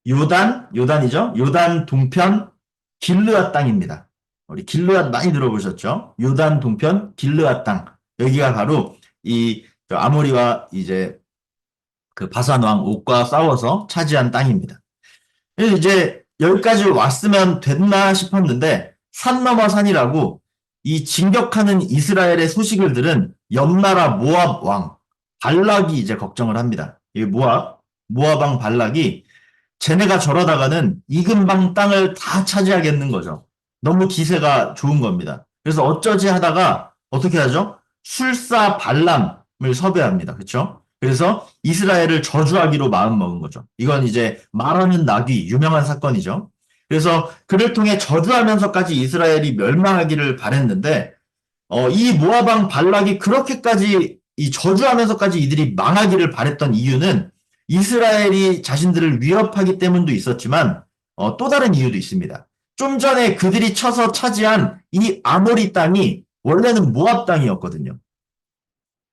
[SPEAKER 1] 요단이죠. 요단 동편 길르앗 땅입니다. 우리 길르앗 많이 들어보셨죠? 요단 동편 길르앗 땅. 여기가 바로 이 아모리와 이제 그 바산 왕 옥과 싸워서 차지한 땅입니다. 그래서 이제 여기까지 왔으면 됐나 싶었는데 산 넘어 산이라고 이 진격하는 이스라엘의 소식을 들은 옆나라 모압 왕 발락이 이제 걱정을 합니다. 이 모압 왕 발락이 쟤네가 저러다가는 이 근방 땅을 다 차지하겠는 거죠. 너무 기세가 좋은 겁니다. 그래서 어쩌지 하다가 어떻게 하죠? 술사 발람을 섭외합니다. 그렇죠? 그래서 이스라엘을 저주하기로 마음먹은 거죠. 이건 이제 말하는 나귀 유명한 사건이죠. 그래서 그를 통해 저주하면서까지 이스라엘이 멸망하기를 바랬는데 이 모아방 발락이 그렇게까지 이 저주하면서까지 이들이 망하기를 바랬던 이유는 이스라엘이 자신들을 위협하기 때문도 있었지만 또 다른 이유도 있습니다. 좀 전에 그들이 쳐서 차지한 이 아모리 땅이 원래는 모압 땅이었거든요.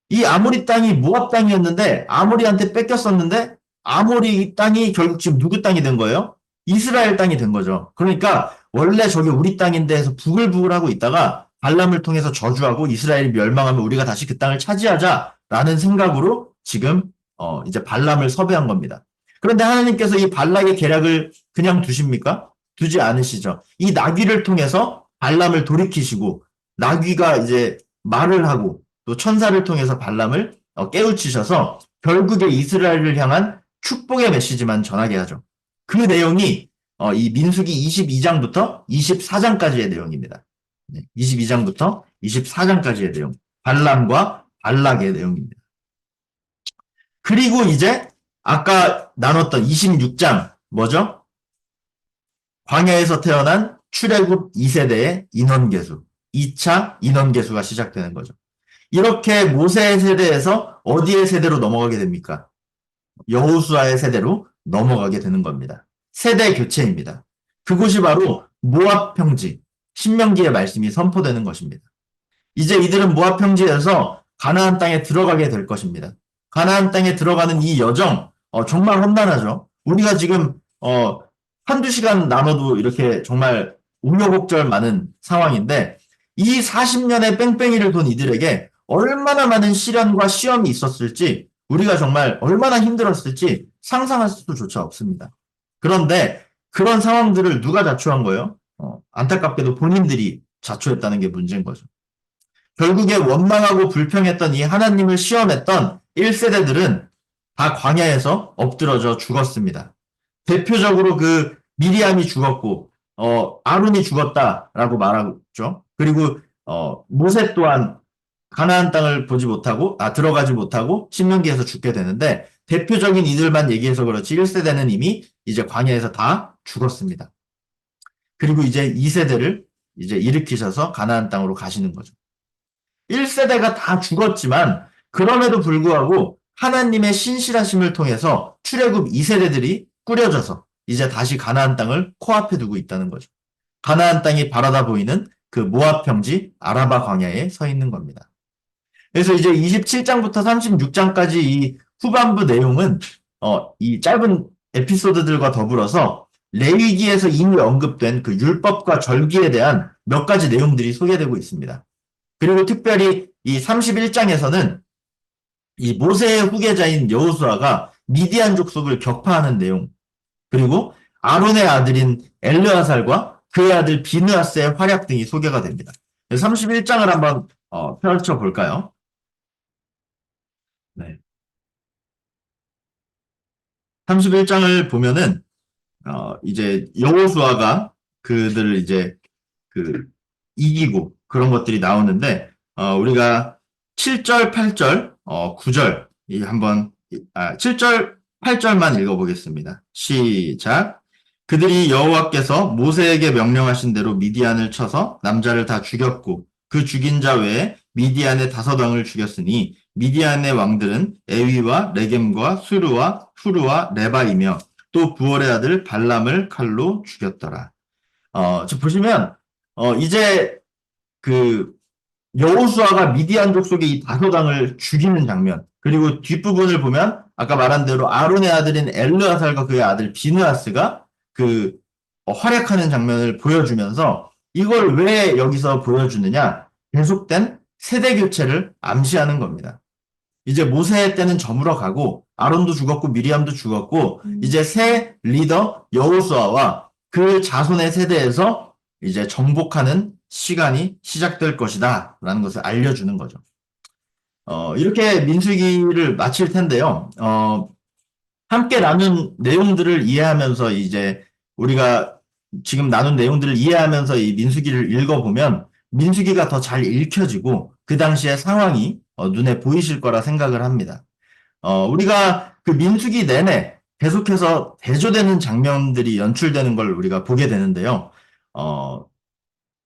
[SPEAKER 1] 이 아모리 땅이 모압 땅이었는데 아모리한테 뺏겼었는데 아모리 땅이 결국 지금 누구 땅이 된 거예요? 이스라엘 땅이 된 거죠. 그러니까 원래 저게 우리 땅인데 해서 부글부글하고 있다가 발람을 통해서 저주하고 이스라엘이 멸망하면 우리가 다시 그 땅을 차지하자라는 생각으로 지금 이제 발람을 섭외한 겁니다. 그런데 하나님께서 이 발락의 계략을 그냥 두십니까? 두지 않으시죠. 이 나귀를 통해서 발람을 돌이키시고 나귀가 이제 말을 하고 또 천사를 통해서 발람을 깨우치셔서 결국에 이스라엘을 향한 축복의 메시지만 전하게 하죠. 그 내용이 이 민수기 22장부터 24장까지의 내용입니다. 22장부터 24장까지의 내용. 발람과 발락의 내용입니다. 그리고 이제 아까 나눴던 26장 뭐죠? 광야에서 태어난 출애굽 2세대의 인원계수. 2차 인원계수가 시작되는 거죠. 이렇게 모세의 세대에서 어디의 세대로 넘어가게 됩니까? 여호수아의 세대로 넘어가게 되는 겁니다. 세대 교체입니다. 그곳이 바로 모압 평지, 신명기의 말씀이 선포되는 것입니다. 이제 이들은 모압 평지에서 가나안 땅에 들어가게 될 것입니다. 가나안 땅에 들어가는 이 여정 정말 험난하죠. 우리가 지금 한두 시간 나눠도 이렇게 정말 우여곡절 많은 상황인데 이 40년의 뺑뺑이를 돈 이들에게 얼마나 많은 시련과 시험이 있었을지 우리가 정말 얼마나 힘들었을지 상상할 수조차 없습니다. 그런데 그런 상황들을 누가 자초한 거예요? 안타깝게도 본인들이 자초했다는 게 문제인 거죠. 결국에 원망하고 불평했던 이 하나님을 시험했던 1세대들은 다 광야에서 엎드러져 죽었습니다. 대표적으로 그 미리암이 죽었고 아론이 죽었다라고 말하죠. 그리고 모세 또한 가나안 땅을 보지 못하고 들어가지 못하고 신명기에서 죽게 되는데 대표적인 이들만 얘기해서 그렇지 1세대는 이미 이제 광야에서 다 죽었습니다. 그리고 이제 2세대를 이제 일으키셔서 가나안 땅으로 가시는 거죠. 1세대가 다 죽었지만 그럼에도 불구하고 하나님의 신실하심을 통해서 출애굽 2세대들이 꾸려져서 이제 다시 가나안 땅을 코앞에 두고 있다는 거죠. 가나안 땅이 바라다 보이는 그 모압 평지 아라바 광야에 서 있는 겁니다. 그래서 이제 27장부터 36장까지 이 후반부 내용은 이 짧은 에피소드들과 더불어서 레위기에서 이미 언급된 그 율법과 절기에 대한 몇 가지 내용들이 소개되고 있습니다. 그리고 특별히 이 31장에서는 이 모세의 후계자인 여호수아가 미디안 족속을 격파하는 내용, 그리고 아론의 아들인 엘르아살과 그의 아들 비느하스의 활약 등이 소개가 됩니다. 31장을 한번 펼쳐볼까요? 네. 31장을 보면은 이제 여호수아가 그들을 이제 그 이기고 그런 것들이 나오는데 우리가 7절, 8절, 9절 이 한번 7절, 8절만 읽어보겠습니다. 시작. 그들이 여호와께서 모세에게 명령하신 대로 미디안을 쳐서 남자를 다 죽였고 그 죽인 자 외에 미디안의 5왕을 죽였으니 미디안의 왕들은 에위와 레겜과 수르와 후르와 레바이며 또 부월의 아들 발람을 칼로 죽였더라. 저 보시면 이제 그 여호수아가 미디안 족속의 이 5왕을 죽이는 장면, 그리고 뒷부분을 보면 아까 말한 대로 아론의 아들인 엘르아살과 그의 아들 비느하스가 그 활약하는 장면을 보여주면서 이걸 왜 여기서 보여주느냐? 계속된 세대 교체를 암시하는 겁니다. 이제 모세 때는 저물어 가고 아론도 죽었고 미리암도 죽었고 이제 새 리더 여호수아와 그 자손의 세대에서 이제 정복하는 시간이 시작될 것이다 라는 것을 알려주는 거죠. 이렇게 민수기를 마칠 텐데요. 함께 나눈 내용들을 이해하면서 이제 우리가 지금 나눈 내용들을 이해하면서 이 민수기를 읽어보면 민수기가 더 잘 읽혀지고 그 당시의 상황이 눈에 보이실 거라 생각을 합니다. 우리가 그 민수기 내내 계속해서 대조되는 장면들이 연출되는 걸 우리가 보게 되는데요.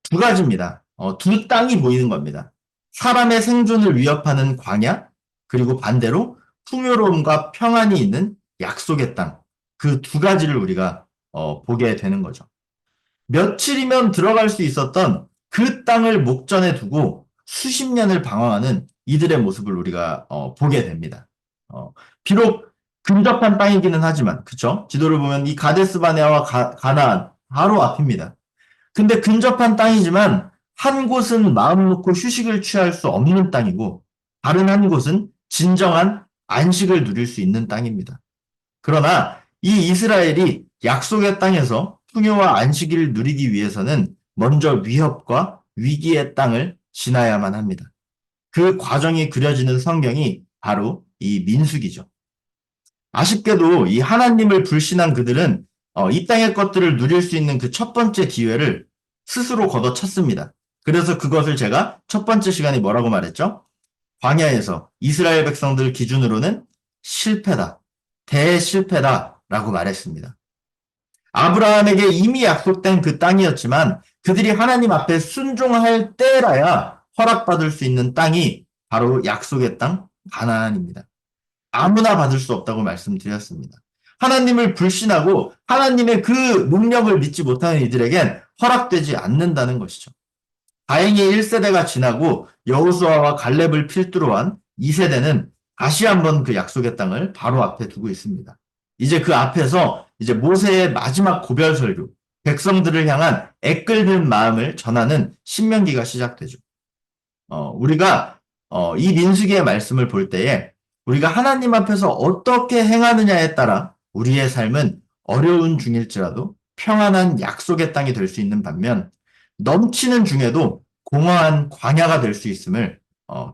[SPEAKER 1] 두 가지입니다. 두 땅이 보이는 겁니다. 사람의 생존을 위협하는 광야, 그리고 반대로 풍요로움과 평안이 있는 약속의 땅. 그 두 가지를 우리가 보게 되는 거죠. 며칠이면 들어갈 수 있었던 그 땅을 목전에 두고 수십 년을 방황하는 이들의 모습을 우리가 보게 됩니다. 비록 근접한 땅이기는 하지만, 그쵸? 지도를 보면 이 가데스 바네아와 가나안 바로 앞입니다. 근데 근접한 땅이지만 한 곳은 마음 놓고 휴식을 취할 수 없는 땅이고 다른 한 곳은 진정한 안식을 누릴 수 있는 땅입니다. 그러나 이 이스라엘이 약속의 땅에서 풍요와 안식을 누리기 위해서는 먼저 위협과 위기의 땅을 지나야만 합니다. 그 과정이 그려지는 성경이 바로 이 민수기죠. 아쉽게도 이 하나님을 불신한 그들은 이 땅의 것들을 누릴 수 있는 그 첫 번째 기회를 스스로 걷어찼습니다. 그래서 그것을 제가 첫 번째 시간에 뭐라고 말했죠? 광야에서 이스라엘 백성들 기준으로는 실패다. 대실패다라고 말했습니다. 아브라함에게 이미 약속된 그 땅이었지만 그들이 하나님 앞에 순종할 때라야 허락받을 수 있는 땅이 바로 약속의 땅 가나안입니다. 아무나 받을 수 없다고 말씀드렸습니다. 하나님을 불신하고 하나님의 그 능력을 믿지 못하는 이들에겐 허락되지 않는다는 것이죠. 다행히 1세대가 지나고 여호수아와 갈렙을 필두로 한 2세대는 다시 한번 그 약속의 땅을 바로 앞에 두고 있습니다. 이제 그 앞에서 이제 모세의 마지막 고별 설교, 백성들을 향한 애끓는 마음을 전하는 신명기가 시작되죠. 우리가 이 민수기의 말씀을 볼 때에 우리가 하나님 앞에서 어떻게 행하느냐에 따라 우리의 삶은 어려운 중일지라도 평안한 약속의 땅이 될 수 있는 반면 넘치는 중에도 공허한 광야가 될 수 있음을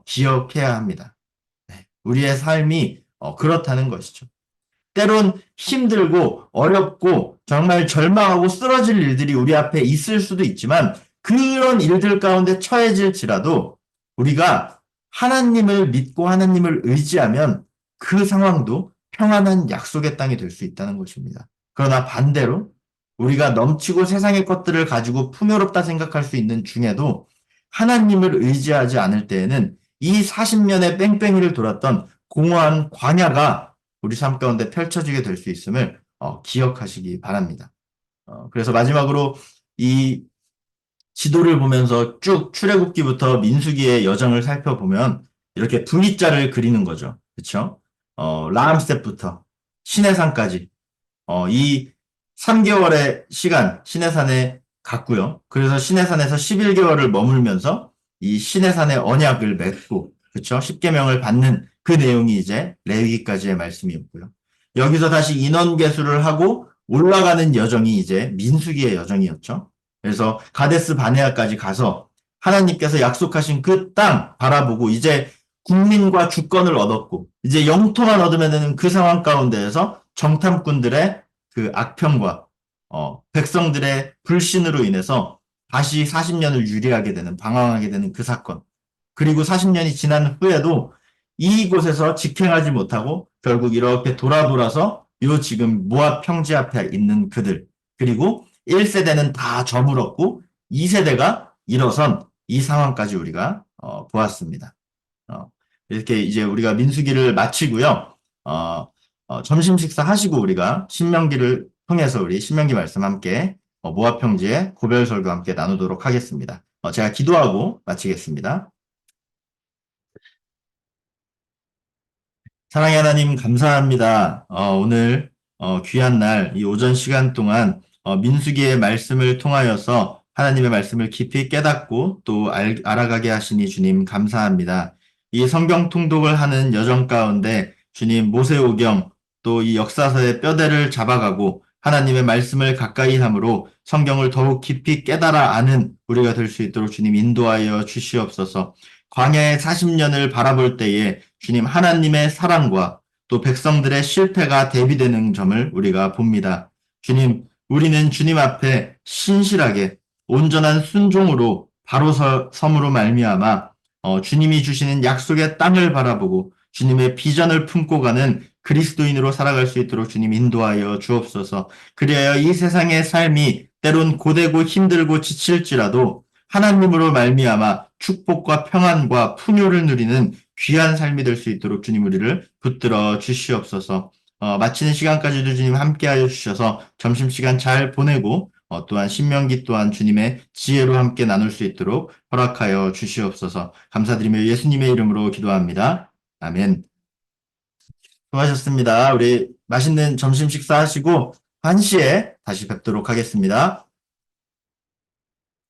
[SPEAKER 1] 기억해야 합니다. 네, 우리의 삶이 그렇다는 것이죠. 때론 힘들고 어렵고 정말 절망하고 쓰러질 일들이 우리 앞에 있을 수도 있지만 그런 일들 가운데 처해질지라도 우리가 하나님을 믿고 하나님을 의지하면 그 상황도 평안한 약속의 땅이 될 수 있다는 것입니다. 그러나 반대로 우리가 넘치고 세상의 것들을 가지고 풍요롭다 생각할 수 있는 중에도 하나님을 의지하지 않을 때에는 이 40년의 뺑뺑이를 돌았던 공허한 광야가 우리 삶 가운데 펼쳐지게 될 수 있음을 기억하시기 바랍니다. 그래서 마지막으로 이 지도를 보면서 쭉 출애굽기부터 민수기의 여정을 살펴보면 이렇게 V자를 그리는 거죠. 그렇죠? 라암셋부터 시내산까지 이 3개월의 시간 시내산에 갔고요. 그래서 시내산에서 11개월을 머물면서 이 시내산의 언약을 맺고 그렇죠? 10계명을 받는 그 내용이 이제 레위기까지의 말씀이었고요. 여기서 다시 인원 계수를 하고 올라가는 여정이 이제 민수기의 여정이었죠. 그래서 가데스 바네아까지 가서 하나님께서 약속하신 그 땅 바라보고 이제 국민과 주권을 얻었고 이제 영토만 얻으면 되는 그 상황 가운데에서 정탐꾼들의 그 악평과 백성들의 불신으로 인해서 다시 40년을 유리하게 되는 방황하게 되는 그 사건 그리고 40년이 지난 후에도 이곳에서 직행하지 못하고 결국 이렇게 돌아서 요 지금 모압 평지 앞에 있는 그들 그리고 1세대는 다 저물었고 2세대가 일어선 이 상황까지 우리가 보았습니다. 이렇게 이제 우리가 민수기를 마치고요. 점심 식사 하시고 우리가 신명기를 통해서 우리 신명기 말씀 함께 모압 평지의 고별 설교 함께 나누도록 하겠습니다. 제가 기도하고 마치겠습니다. 사랑의 하나님 감사합니다. 오늘 귀한 날, 이 오전 시간 동안 민수기의 말씀을 통하여서 하나님의 말씀을 깊이 깨닫고 또 알아가게 하시니 주님 감사합니다. 이 성경 통독을 하는 여정 가운데 주님 모세오경 또 이 역사서의 뼈대를 잡아가고 하나님의 말씀을 가까이 함으로 성경을 더욱 깊이 깨달아 아는 우리가 될 수 있도록 주님 인도하여 주시옵소서. 광야의 40년을 바라볼 때에 주님 하나님의 사랑과 또 백성들의 실패가 대비되는 점을 우리가 봅니다. 주님, 우리는 주님 앞에 신실하게 온전한 순종으로 바로 섬으로 말미암아 주님이 주시는 약속의 땅을 바라보고 주님의 비전을 품고 가는 그리스도인으로 살아갈 수 있도록 주님 인도하여 주옵소서. 그리하여 이 세상의 삶이 때론 고되고 힘들고 지칠지라도 하나님으로 말미암아 축복과 평안과 풍요를 누리는 귀한 삶이 될 수 있도록 주님 우리를 붙들어 주시옵소서. 마치는 시간까지도 주님 함께하여 주셔서 점심시간 잘 보내고 또한 신명기 또한 주님의 지혜로 함께 나눌 수 있도록 허락하여 주시옵소서. 감사드리며 예수님의 이름으로 기도합니다. 아멘. 수고하셨습니다. 우리 맛있는 점심 식사하시고 1시에 다시 뵙도록 하겠습니다.